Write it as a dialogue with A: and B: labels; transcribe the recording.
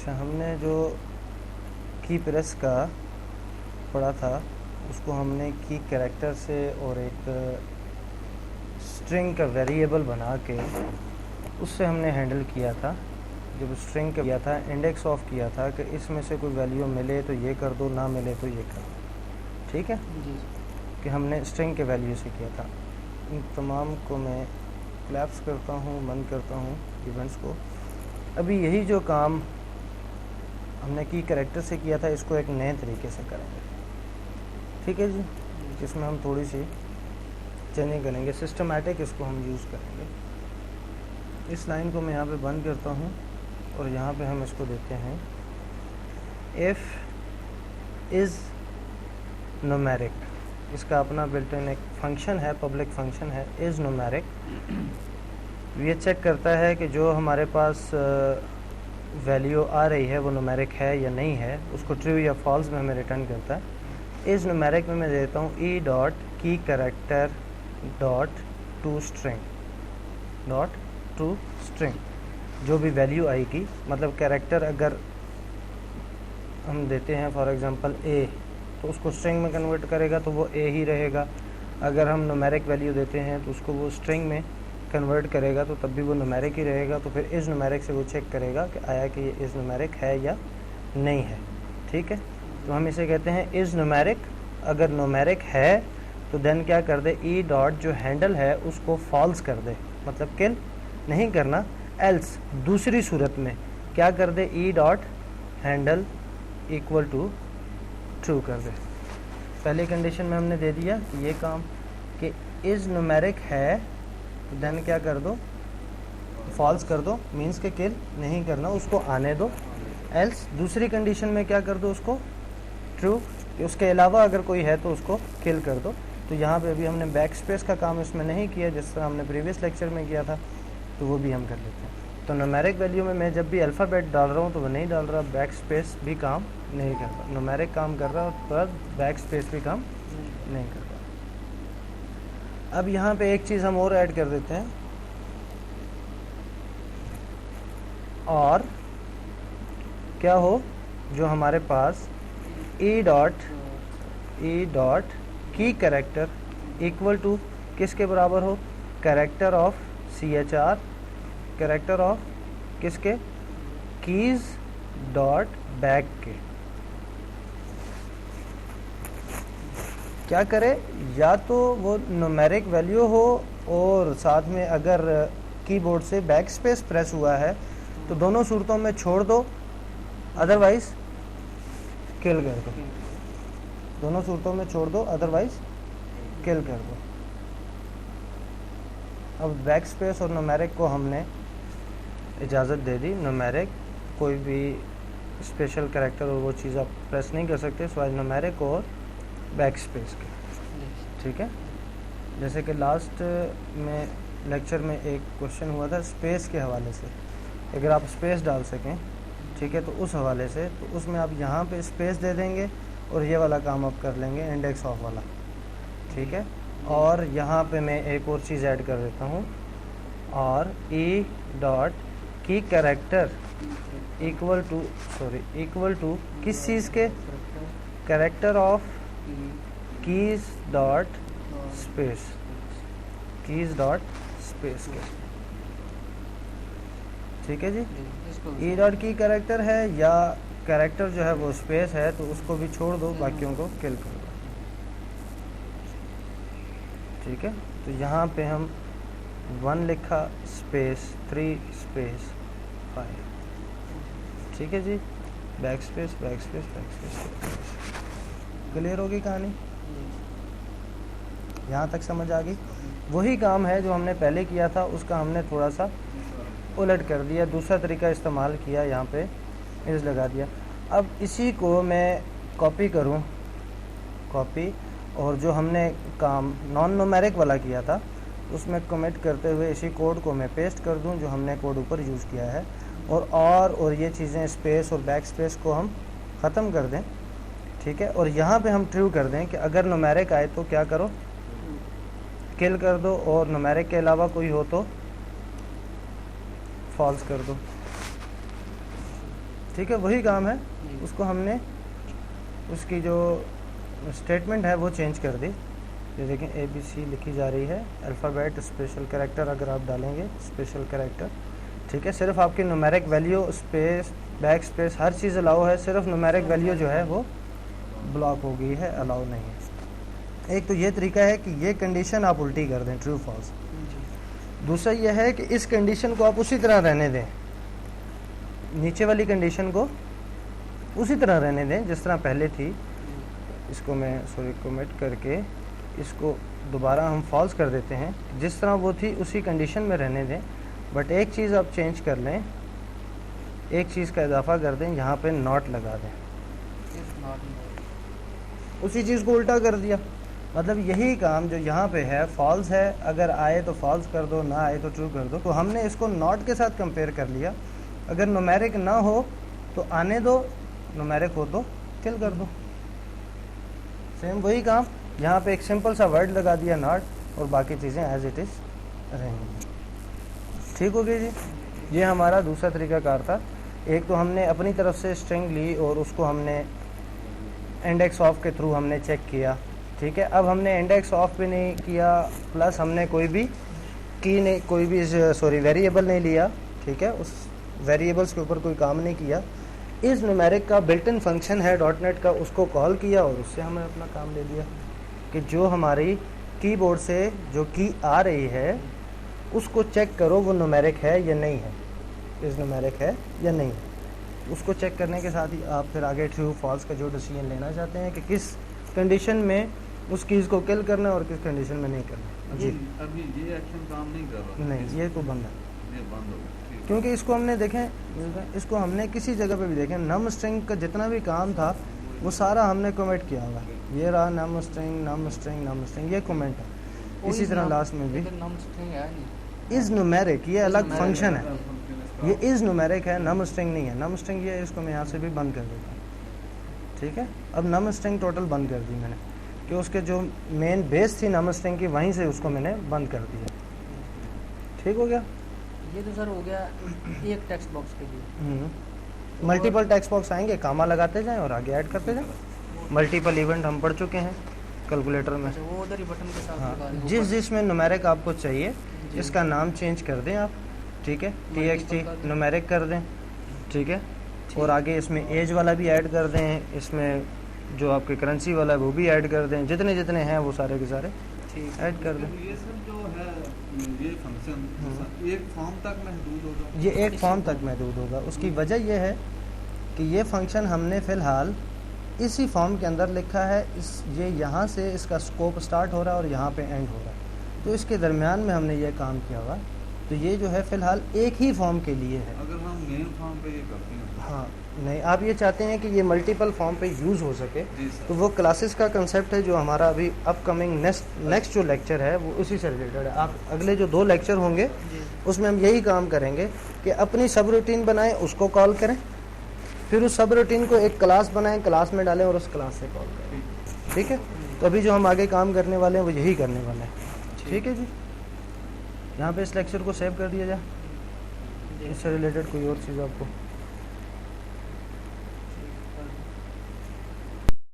A: अच्छा, हमने जो की प्रेस का पढ़ा था उसको हमने की कैरेक्टर से और एक स्ट्रिंग का वेरिएबल बना के उससे हमने हैंडल किया था। जब स्ट्रिंग किया था, इंडेक्स ऑफ किया था कि इसमें से कोई वैल्यू मिले तो ये कर दो, ना मिले तो ये कर दो। ठीक है
B: जी।
A: कि हमने स्ट्रिंग के वैल्यू से किया था। इन तमाम को मैं क्लैप्स करता हूँ, बंद करता हूँ इवेंट्स को। अभी यही जो काम हमने की कैरेक्टर से किया था इसको एक नए तरीके से करेंगे। ठीक है जी, इसमें हम थोड़ी सी चेंजिंग करेंगे, सिस्टमैटिक इसको हम यूज़ करेंगे। इस लाइन को मैं यहाँ पे बंद करता हूँ और यहाँ पे हम इसको देते हैं इफ़ इज़ न्यूमेरिक। इसका अपना बिल्ट इन एक फंक्शन है, पब्लिक फंक्शन है इज़ न्यूमेरिक। ये चेक करता है कि जो हमारे पास वैल्यू आ रही है वो न्यूमेरिक है या नहीं है, उसको ट्रू या फॉल्स में हमें रिटर्न करता है। इज़ न्यूमेरिक में मैं देता हूँ ई डॉट की कैरेक्टर डॉट टू स्ट्रिंग जो भी वैल्यू आएगी, मतलब कैरेक्टर अगर हम देते हैं फॉर एग्जांपल ए तो उसको स्ट्रिंग में कन्वर्ट करेगा तो वो ए ही रहेगा। अगर हम न्यूमेरिक वैल्यू देते हैं तो उसको वो स्ट्रिंग में कन्वर्ट करेगा तो तब भी वो न्यूमेरिक ही रहेगा। तो फिर इज़ न्यूमेरिक से वो चेक करेगा कि आया कि ये इज़ न्यूमेरिक है या नहीं है। ठीक है, तो हम इसे कहते हैं इज़ न्यूमेरिक। अगर न्यूमेरिक है तो देन क्या कर दे, ई डॉट जो हैंडल है उसको फॉल्स कर दे, मतलब किल नहीं करना। एल्स दूसरी सूरत में क्या कर दे, e dot handle equal to true कर दे। पहली कंडीशन में हमने दे दिया कि ये काम कि इज़ न्यूमेरिक है तो देन क्या कर दो, फॉल्स कर दो, मीन्स के किल नहीं करना, उसको आने दो। एल्स दूसरी कंडीशन में क्या कर दो, उसको ट्रू, उसके अलावा अगर कोई है तो उसको किल कर दो। तो यहाँ पे अभी हमने बैक स्पेस का काम इसमें नहीं किया जिस तरह हमने प्रीवियस लेक्चर में किया था, तो वो भी हम कर लेते हैं। तो न्यूमेरिक वैल्यू में मैं जब भी अल्फ़ाबेट डाल रहा हूँ तो वो नहीं डाल रहा, बैक स्पेस भी काम नहीं कर रहा। न्यूमेरिक काम कर रहा है और बैक स्पेस भी काम नहीं कर रहा। अब यहाँ पे एक चीज़ हम और ऐड कर देते हैं, और क्या हो, जो हमारे पास ई डॉट की कैरेक्टर इक्वल टू किसके बराबर हो, character of CHR, character of किसके, कीज डॉट बैक के। क्या करे, या तो वो न्यूमेरिक वैल्यू हो और साथ में अगर कीबोर्ड से बैक स्पेस प्रेस हुआ है तो दोनों सूरतों में छोड़ दो, अदरवाइज किल कर दो। दोनों सूरतों में छोड़ दो, अदरवाइज किल कर दो। अब बैक स्पेस और न्यूमेरिक को हमने इजाज़त दे दी। न्यूमेरिक कोई भी स्पेशल कैरेक्टर और वो चीज़ आप प्रेस नहीं कर सकते, सिवाय न्यूमेरिक और बैक स्पेस के। ठीक है, जैसे कि लास्ट में लेक्चर में एक क्वेश्चन हुआ था स्पेस के हवाले से, अगर आप स्पेस डाल सकें, ठीक है, तो उस हवाले से, तो उसमें आप यहाँ पे स्पेस दे देंगे और ये वाला काम आप कर लेंगे, इंडेक्स ऑफ वाला। ठीक है, और यहाँ पे मैं एक और चीज़ ऐड कर देता हूँ, और ई डॉट की कैरेक्टर इक्वल टू किस चीज़ के, character of keys dot space के। ठीक है जी, ई डॉट की कैरेक्टर है या कैरेक्टर जो है वो स्पेस है तो उसको भी छोड़ दो, बाकियों को किल कर दो। ठीक है, तो यहाँ पे हम 1 लिखा स्पेस 3 स्पेस 5। ठीक है जी, बैक स्पेस। क्लियर होगी कहानी, यहाँ तक समझ आ गई। वही काम है जो हमने पहले किया था, उसका हमने थोड़ा सा उलट कर दिया, दूसरा तरीका इस्तेमाल किया, यहाँ पे इज लगा दिया। अब इसी को मैं कॉपी करूँ, और जो हमने काम नॉन न्यूमेरिक वाला किया था उसमें कमेंट करते हुए इसी कोड को मैं पेस्ट कर दूं जो हमने कोड ऊपर यूज़ किया है, और ये चीज़ें स्पेस और बैक स्पेस को हम ख़त्म कर दें। ठीक है, और यहाँ पे हम ट्रू कर दें कि अगर न्यूमेरिक आए तो क्या करो, किल कर दो, और न्यूमेरिक के अलावा कोई हो तो फॉल्स कर दो। ठीक है, वही काम है, उसको हमने उसकी जो स्टेटमेंट है वो चेंज कर दी। ये देखें ABC लिखी जा रही है, अल्फ़ाबेट स्पेशल कैरेक्टर अगर आप डालेंगे स्पेशल कैरेक्टर, ठीक है। सिर्फ आपकी numeric value, space, back space, हर चीज़ अलाउ है, सिर्फ न्यूमेरिक वैल्यू जो है वो ब्लॉक हो गई है, अलाउ नहीं है। एक तो ये तरीका है कि ये कंडीशन आप उल्टी कर दें, ट्रू फॉल्स। दूसरा ये है कि इस कंडीशन को आप उसी तरह रहने दें, नीचे वाली कंडीशन को उसी तरह रहने दें जिस तरह पहले थी। इसको मैं कमेंट करके इसको दोबारा हम फॉल्स कर देते हैं, जिस तरह वो थी उसी कंडीशन में रहने दें। बट एक चीज़ आप चेंज कर लें, एक चीज़ का इजाफा कर दें, यहाँ पे नॉट लगा दें। उसी चीज़ को उल्टा कर दिया, मतलब यही काम जो यहाँ पे है फॉल्स है, अगर आए तो फॉल्स कर दो, ना आए तो ट्रू कर दो। तो हमने इसको नॉट के साथ कंपेयर कर लिया। अगर न्यूमेरिक ना हो तो आने दो, न्यूमेरिक हो तो किल कर दो। सेम वही काम, यहाँ पे एक सिंपल सा वर्ड लगा दिया नॉट, और बाकी चीज़ें एज इट इज़ रहेंगी। ठीक हो गई जी। ये हमारा दूसरा तरीकाकार था। एक तो हमने अपनी तरफ से स्ट्रिंग ली और उसको हमने इंडेक्स ऑफ के थ्रू हमने चेक किया, ठीक है। अब हमने इंडेक्स ऑफ भी नहीं किया, प्लस हमने कोई भी की नहीं, कोई भी वेरिएबल नहीं लिया, ठीक है। उस वेरिएबल्स के ऊपर कोई काम नहीं किया। इस न्यूमेरिक का बिल्ट इन फंक्शन है डॉटनेट का, उसको कॉल किया और उससे हमने अपना काम ले लिया कि जो हमारी कीबोर्ड से जो की आ रही है उसको चेक करो वो न्यूमेरिक है या नहीं है, इस न्यूमेरिक है या नहीं है। उसको चेक करने के साथ ही आप फिर आगे ट्रू फॉल्स का जो डिसीजन लेना चाहते हैं कि किस कंडीशन में उस कीज़ को किल करना है और किस कंडीशन में नहीं करना। जी
B: अभी ये एक्शन काम नहीं कर रहा,
A: नहीं ये तो बंद है,
B: ये बंद हो गया,
A: क्योंकि इसको हमने देखें, इसको हमने किसी जगह पे भी देखें, नम स्ट्रिंग का जितना भी काम था वो सारा हमने कमेंट किया हुआ। ये रहा नम स्ट्रिंग, नम स्ट्रिंग, नम स्ट्रिंग, ये कमेंट है। इसी तरह लास्ट में भी इज न्यूमेरिक, ये अलग फंक्शन है, ये इज न्यूमेरिक है, नम स्ट्रिंग नहीं है। नम स्ट्रिंग ये, इसको मैं यहाँ से भी बंद कर देता हूँ, ठीक है। अब नम स्ट्रिंग टोटल बंद कर दी मैंने, कि उसके जो मेन बेस थी नम स्ट्रिंग की, वहीं से उसको मैंने बंद कर दिया। ठीक हो गया।
C: ये तो सर हो गया एक टेक्स्ट बॉक्स के लिए।
A: मल्टीपल टेक्स्ट बॉक्स आएंगे, कामा लगाते जाएं और आगे ऐड करते जाएं। मल्टीपल इवेंट हम पढ़ चुके हैं कैलकुलेटर में।
C: वो उधर ही बटन के साथ
A: हाँ, जिसमें न्यूमेरिक आपको चाहिए इसका नाम चेंज कर दें आप, ठीक है। TXT न्यूमेरिक कर दें, ठीक है। और आगे इसमें एज वाला भी ऐड कर दें, इसमें जो आपके करेंसी वाला है वो भी ऐड कर दें, जितने जितने हैं वो सारे के सारे ऐड कर दें।
B: ये सब जो है ये फंक्शन एक फॉर्म तक महदूद होगा,
A: ये एक फॉर्म तक महदूद होगा। उसकी वजह यह है कि ये फंक्शन हमने फ़िलहाल इसी फॉर्म के अंदर लिखा है। ये यहाँ से इसका स्कोप स्टार्ट हो रहा है और यहाँ पे एंड हो रहा है, तो इसके दरमियान में हमने ये काम किया हुआ। तो ये जो है फ़िलहाल एक ही फॉर्म के लिए है।
B: अगर हम मेन फॉर्म पे ये करते हैं,
A: हाँ नहीं, आप ये चाहते हैं कि ये मल्टीपल फॉर्म पे यूज़ हो सके, तो वो क्लासेस का कंसेप्ट है जो हमारा अभी अपकमिंग नेक्स्ट जो लेक्चर है वो उसी से रिलेटेड है। आप अगले जो 2 लेक्चर होंगे उसमें हम यही काम करेंगे कि अपनी सब रूटीन बनाएं, उसको कॉल करें, फिर उस सब रूटीन को एक क्लास बनाएं, क्लास में डालें और उस क्लास से कॉल करें, ठीक है। तो अभी जो हम आगे काम करने वाले हैं वो यही करने वाले हैं, ठीक है जी। यहाँ पे इस लेक्चर को सेव कर दिया जाए, इससे रिलेटेड कोई और चीज़ आपको